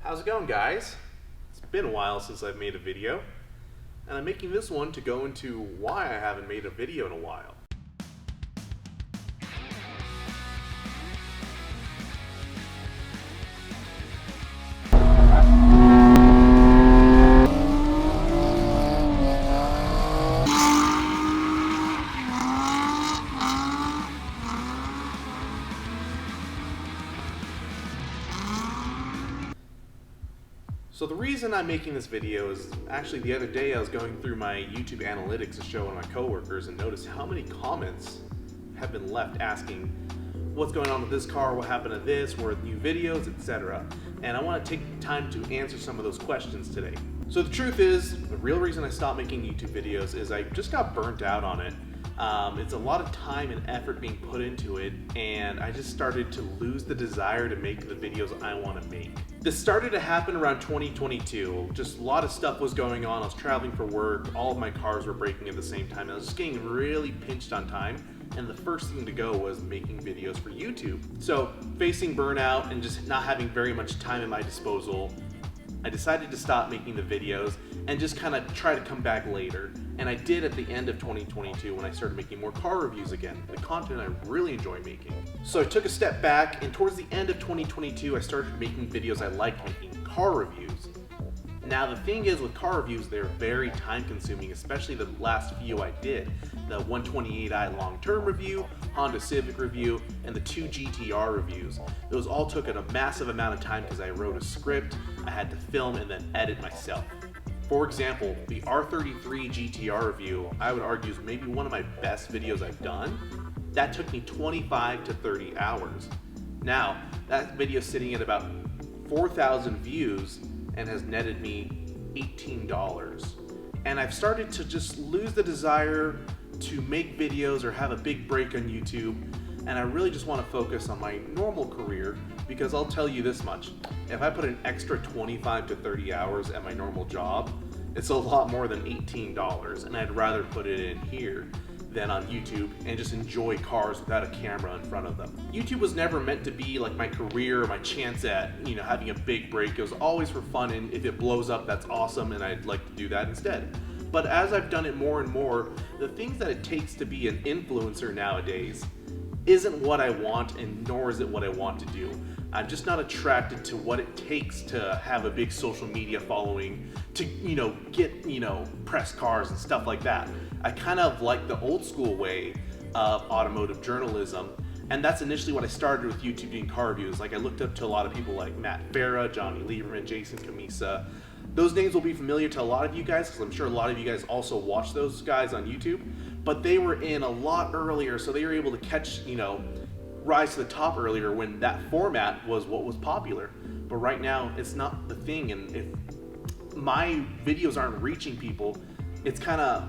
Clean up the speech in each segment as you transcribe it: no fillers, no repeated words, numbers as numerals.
How's it going, guys? It's been a while since I've made a video, and I'm making this one to go into why I haven't made a video in a while. So the reason I'm making this video is actually the other day I was going through my YouTube analytics to show one of my coworkers and noticed how many comments have been left asking what's going on with this car, what happened to this, where are new videos, etc. And I want to take time to answer some of those questions today. So the truth is, the real reason I stopped making YouTube videos is I just got burnt out on it. It's a lot of time and effort being put into it, and I just started to lose the desire to make the videos I want to make. This started to happen around 2022. Just a lot of stuff was going on. I was traveling for work, all of my cars were breaking at the same time, and I was just getting really pinched on time, and the first thing to go was making videos for YouTube. So facing burnout and just not having very much time at my disposal, I decided to stop making the videos and just kind of try to come back later. And I did at the end of 2022 when I started making more car reviews again, the content I really enjoy making. So I took a step back, and towards the end of 2022 I started making videos I like making, car reviews. Now the thing is with car reviews, they're very time consuming, especially the last few I did. The 128i long-term review, Honda Civic review, and the 2 GTR reviews. Those all took a massive amount of time because I wrote a script, I had to film and then edit myself. For example, the R33 GTR review, I would argue is maybe one of my best videos I've done. That took me 25 to 30 hours. Now, that video is sitting at about 4,000 views and has netted me $18. And I've started to just lose the desire to make videos or have a big break on YouTube, and I really just want to focus on my normal career, because I'll tell you this much, if I put an extra 25 to 30 hours at my normal job, it's a lot more than $18, and I'd rather put it in here than on YouTube and just enjoy cars without a camera in front of them. YouTube was never meant to be like my career or my chance at, having a big break. It was always for fun, and if it blows up, that's awesome, and I'd like to do that instead. But as I've done it more and more, the things that it takes to be an influencer nowadays isn't what I want, and nor is it what I want to do. I'm just not attracted to what it takes to have a big social media following, to get press cars and stuff like that. I kind of like the old school way of automotive journalism, and that's initially what I started with YouTube doing car reviews. Like, I looked up to a lot of people like Matt Farah, Johnny Lieberman, Jason Camisa. Those names will be familiar to a lot of you guys, because I'm sure a lot of you guys also watch those guys on YouTube, but they were in a lot earlier, so they were able to catch, rise to the top earlier when that format was what was popular. But right now, it's not the thing, and if my videos aren't reaching people, it's kind of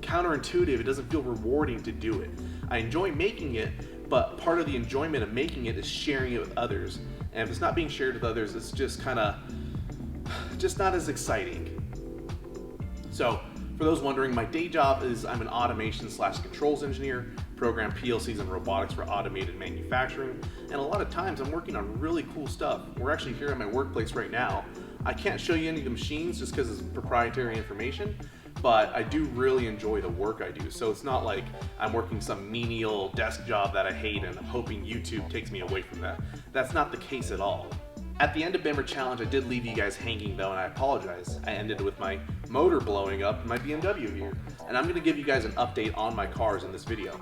counterintuitive. It doesn't feel rewarding to do it. I enjoy making it, but part of the enjoyment of making it is sharing it with others. And if it's not being shared with others, it's just not as exciting. So for those wondering, my day job is I'm an automation/controls engineer, program PLCs and robotics for automated manufacturing, and a lot of times I'm working on really cool stuff. We're actually here at my workplace right now. I can't show you any of the machines just because it's proprietary information, but I do really enjoy the work I do. So it's not like I'm working some menial desk job that I hate and I'm hoping YouTube takes me away from that. That's not the case at all. At the end of Bimmer Challenge, I did leave you guys hanging though, and I apologize. I ended with my motor blowing up in my BMW here, and I'm gonna give you guys an update on my cars in this video.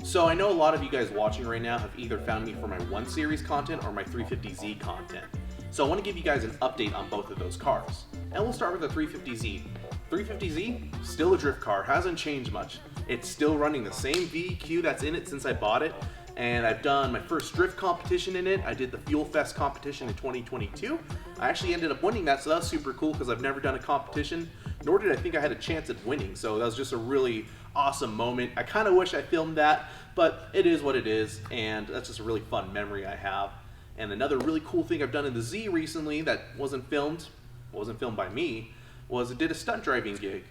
So I know a lot of you guys watching right now have either found me for my 1 Series content or my 350Z content. So I want to give you guys an update on both of those cars. And we'll start with the 350Z. 350Z, still a drift car, hasn't changed much. It's still running the same VEQ that's in it since I bought it, and I've done my first drift competition in it. I did the Fuel Fest competition in 2022. I actually ended up winning that, so that was super cool because I've never done a competition, nor did I think I had a chance at winning, so that was just a really awesome moment. I kind of wish I filmed that, but it is what it is, and that's just a really fun memory I have. And another really cool thing I've done in the Z recently that wasn't filmed by me, was I did a stunt driving gig.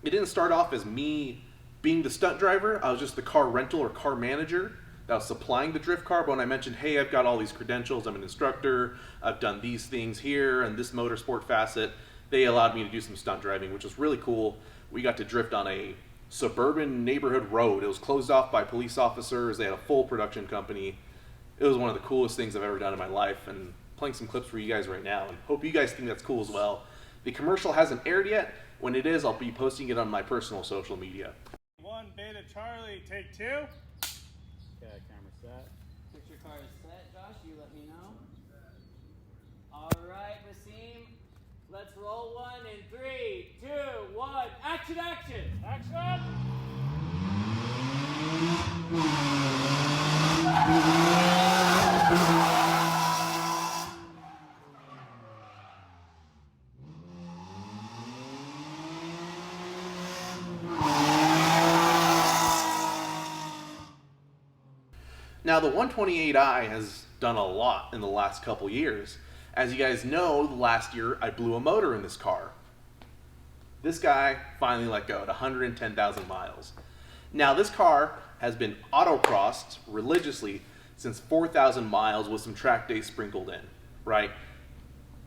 It didn't start off as me being the stunt driver. I was just the car rental or car manager. that was supplying the drift car, but when I mentioned, hey, I've got all these credentials, I'm an instructor, I've done these things here and this motorsport facet, they allowed me to do some stunt driving, which was really cool. We got to drift on a suburban neighborhood road. It was closed off by police officers. They had a full production company. It was one of the coolest things I've ever done in my life, and playing some clips for you guys right now, and hope you guys think that's cool as well. The commercial hasn't aired yet. When it is, I'll be posting it on my personal social media. 1 Beta Charlie, take 2. Okay, camera set. Picture car is set, Josh, you let me know. All right, Wasim, let's roll 1 in 3, 2, 1, action, action! Action! Now, the 128i has done a lot in the last couple years. As you guys know, last year I blew a motor in this car. This guy finally let go at 110,000 miles. Now, this car has been autocrossed religiously since 4,000 miles with some track days sprinkled in, right?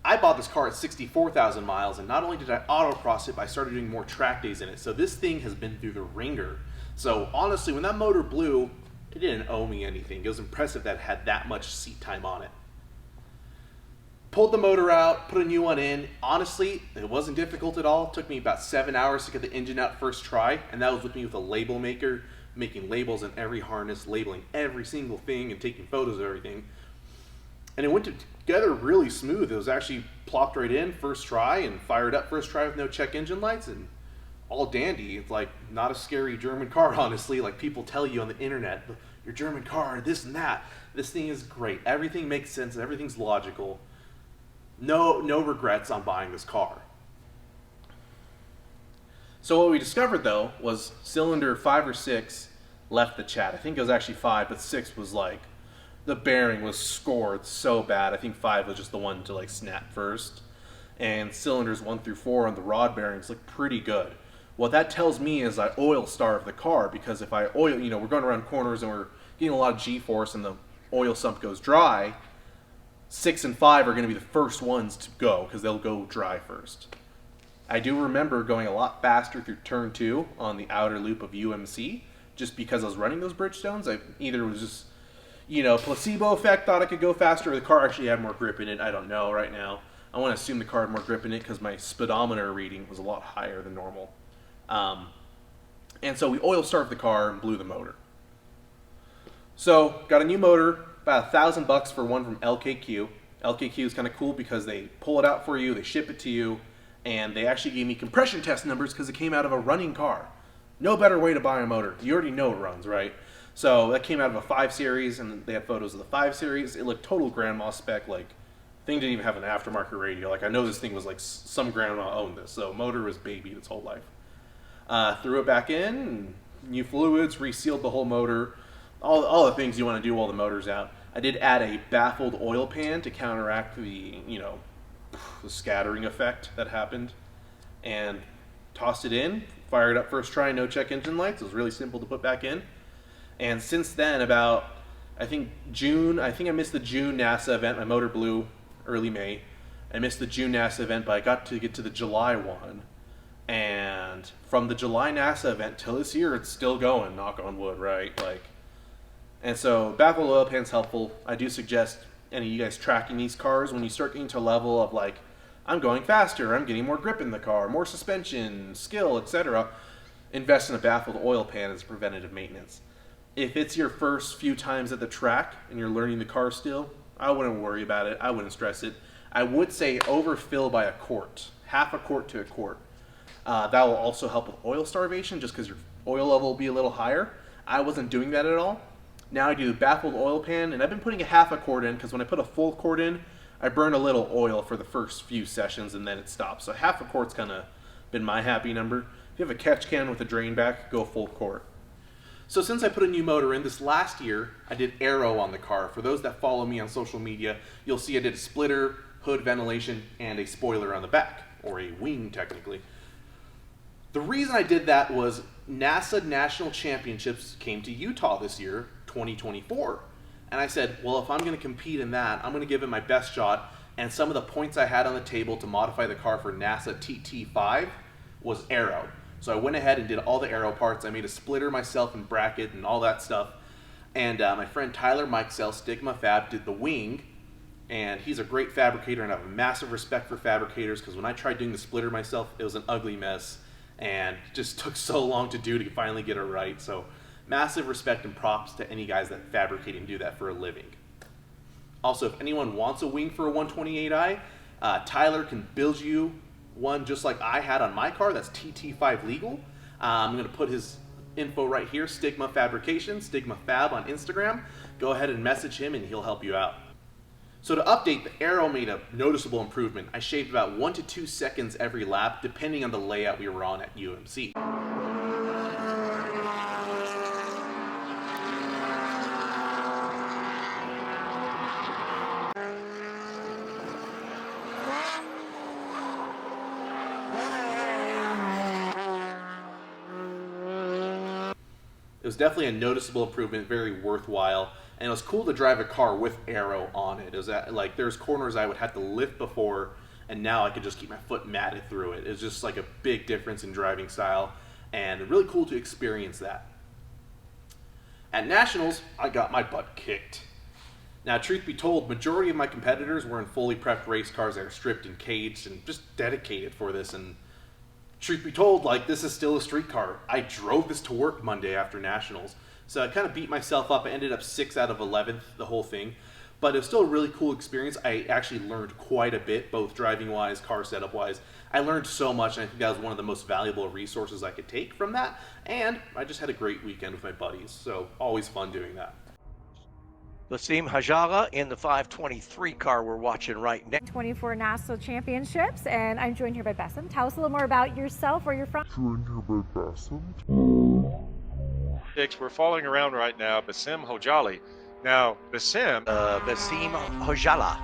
I bought this car at 64,000 miles, and not only did I autocross it, but I started doing more track days in it. So this thing has been through the ringer. So honestly, when that motor blew, it didn't owe me anything. It was impressive that it had that much seat time on it. Pulled the motor out, put a new one in. Honestly, it wasn't difficult at all. It took me about 7 hours to get the engine out first try, and that was with me with a label maker, making labels in every harness, labeling every single thing, and taking photos of everything. And it went together really smooth. It was actually plopped right in first try and fired up first try with no check engine lights, and all dandy. It's like not a scary German car, honestly, like people tell you on the internet, your German car, this and that. This thing is great. Everything makes sense. Everything's logical. No regrets on buying this car. So what we discovered though was cylinder 5 or 6 left the chat. I think it was actually 5, but 6 was like, the bearing was scored so bad. I think 5 was just the one to like snap first. And cylinders 1 through 4 on the rod bearings look pretty good. What that tells me is I oil starve the car, because if I oil, we're going around corners and we're getting a lot of G-force and the oil sump goes dry, 6 and 5 are going to be the first ones to go because they'll go dry first. I do remember going a lot faster through turn 2 on the outer loop of UMC just because I was running those Bridgestones. I either was just, placebo effect, thought I could go faster, or the car actually had more grip in it. I don't know right now. I want to assume the car had more grip in it because my speedometer reading was a lot higher than normal. And so we oil starved the car and blew the motor. So got a new motor, about $1,000 for one from LKQ. LKQ is kind of cool because they pull it out for you, they ship it to you, and they actually gave me compression test numbers because it came out of a running car. No better way to buy a motor. You already know it runs, right? So that came out of a 5 Series, and they had photos of the 5 Series. It looked total grandma spec. Like, thing didn't even have an aftermarket radio. Like, I know this thing was like some grandma owned this, so motor was babied its whole life. Threw it back in, new fluids, resealed the whole motor, all the things you want to do while the motor's out. I did add a baffled oil pan to counteract the, the scattering effect that happened, and tossed it in, fired up first try, no check engine lights. It was really simple to put back in. And since then, about, I think I missed the June NASA event. My motor blew early May. I missed the June NASA event, but I got to get to the July one. And from the July NASA event till this year, it's still going, knock on wood, right? And so baffled oil pan's helpful. I do suggest any of you guys tracking these cars, when you start getting to a level of like, I'm going faster, I'm getting more grip in the car, more suspension, skill, etc., invest in a baffled oil pan as preventative maintenance. If it's your first few times at the track and you're learning the car still, I wouldn't worry about it. I wouldn't stress it. I would say overfill by a quart, half a quart to a quart. That will also help with oil starvation, just because your oil level will be a little higher. I wasn't doing that at all. Now I do baffled oil pan, and I've been putting a half a quart in, because when I put a full quart in, I burn a little oil for the first few sessions, and then it stops. So half a quart's kind of been my happy number. If you have a catch can with a drain back, go full quart. So since I put a new motor in this last year, I did aero on the car. For those that follow me on social media, you'll see I did a splitter, hood ventilation, and a spoiler on the back, or a wing technically. The reason I did that was NASA National Championships came to Utah this year, 2024. And I said, well, if I'm going to compete in that, I'm going to give it my best shot. And some of the points I had on the table to modify the car for NASA TT5 was aero. So I went ahead and did all the aero parts. I made a splitter myself and bracket and all that stuff. And my friend Tyler Mikesell, Stigma Fab, did the wing. And he's a great fabricator, and I have a massive respect for fabricators, because when I tried doing the splitter myself, it was an ugly mess. And it just took so long to do to finally get it right. So massive respect and props to any guys that fabricate and do that for a living. Also, if anyone wants a wing for a 128i, Tyler can build you one just like I had on my car. That's TT5 legal. I'm going to put his info right here, Stigma Fabrication, Stigma Fab on Instagram. Go ahead and message him and he'll help you out. So to update, the aero made a noticeable improvement. I shaved about 1 to 2 seconds every lap, depending on the layout we were on at UMC. It was definitely a noticeable improvement, very worthwhile, and it was cool to drive a car with aero on it. It was like there's corners I would have to lift before, and now I could just keep my foot matted through it. It was just like a big difference in driving style, and really cool to experience that. At Nationals, I got my butt kicked. Now, truth be told, majority of my competitors were in fully prepped race cars that are stripped and caged and just dedicated for this, and truth be told, like, this is still a street car. I drove this to work Monday after Nationals, so I kind of beat myself up. I ended up 6 out of 11th, the whole thing, but it was still a really cool experience. I actually learned quite a bit, both driving-wise, car setup-wise. I learned so much, and I think that was one of the most valuable resources I could take from that, and I just had a great weekend with my buddies, so always fun doing that. Wasim Hajala in the 523 car we're watching right now. 24 national championships, and I'm joined here by Bassem. Tell us a little more about yourself, where you're from. Joined here by Bassem. We're following around right now Bassem Hojali. Now, Bassem Hajala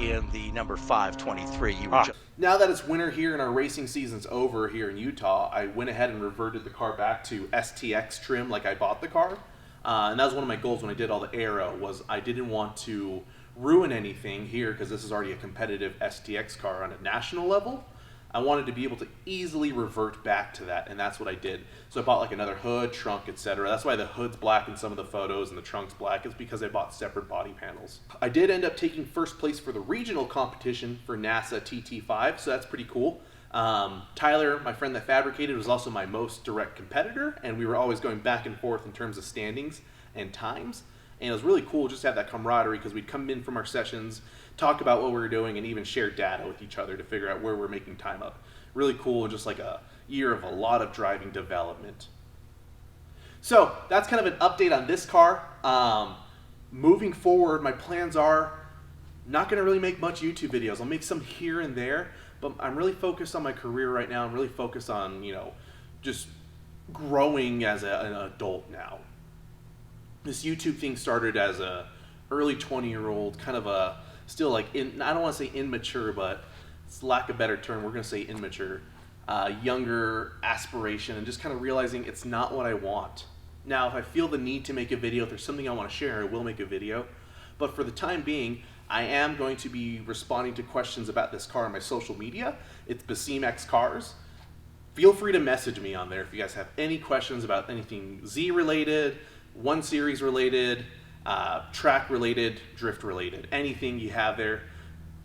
in the number 523. You were Now that it's winter here and our racing season's over here in Utah, I went ahead and reverted the car back to STX trim like I bought the car. And that was one of my goals when I did all the aero, was I didn't want to ruin anything here because this is already a competitive STX car on a national level. I wanted to be able to easily revert back to that, and that's what I did. So I bought like another hood, trunk, etc. That's why the hood's black in some of the photos and the trunk's black, is because I bought separate body panels. I did end up taking first place for the regional competition for NASA TT5, so that's pretty cool. Tyler, my friend that fabricated, was also my most direct competitor, and we were always going back and forth in terms of standings and times. And it was really cool just to have that camaraderie, because we'd come in from our sessions, talk about what we were doing, and even share data with each other to figure out where we're making time up. Really cool, and just like a year of a lot of driving development. So that's kind of an update on this car. Moving forward, my plans are not going to really make much YouTube videos. I'll make some here and there, but I'm really focused on my career right now. I'm really focused on, just growing as an adult now. This YouTube thing started as a early 20-year-old, kind of a, still like, I don't want to say immature, but it's lack of a better term, we're going to say immature, younger aspiration, and just kind of realizing it's not what I want. Now, if I feel the need to make a video, if there's something I want to share, I will make a video. But for the time being, I am going to be responding to questions about this car on my social media. It's BasimX Cars. Feel free to message me on there if you guys have any questions about anything Z related, 1 Series related, track related, drift related. Anything you have there,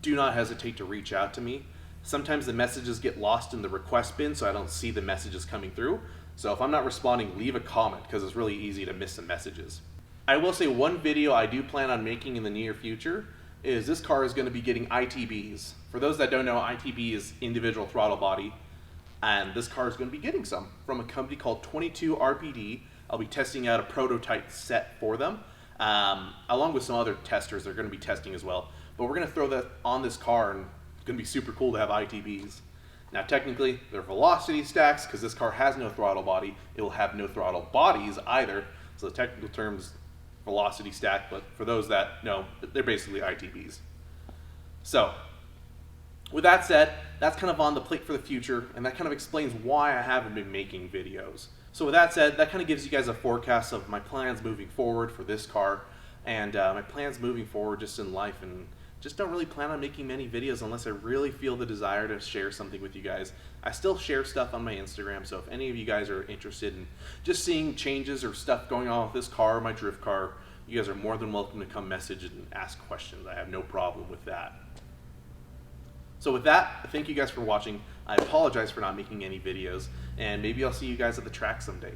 do not hesitate to reach out to me. Sometimes the messages get lost in the request bin, so I don't see the messages coming through. So if I'm not responding, leave a comment, because it's really easy to miss some messages. I will say one video I do plan on making in the near future is this car is going to be getting ITBs. For those that don't know, ITB is individual throttle body, and this car is going to be getting some from a company called 22 RPD. I'll be testing out a prototype set for them, along with some other testers they're going to be testing as well. But we're going to throw that on this car, and it's going to be super cool to have ITBs. Now technically, they're velocity stacks, because this car has no throttle body. It will have no throttle bodies either, so the technical term's velocity stack, but for those that know, they're basically ITBs. So, with that said, that's kind of on the plate for the future, and that kind of explains why I haven't been making videos. So with that said, that kind of gives you guys a forecast of my plans moving forward for this car, and my plans moving forward just in life, and just don't really plan on making many videos unless I really feel the desire to share something with you guys. I still share stuff on my Instagram, so if any of you guys are interested in just seeing changes or stuff going on with this car, my drift car, you guys are more than welcome to come message and ask questions. I have no problem with that. So with that, thank you guys for watching. I apologize for not making any videos, and maybe I'll see you guys at the track someday.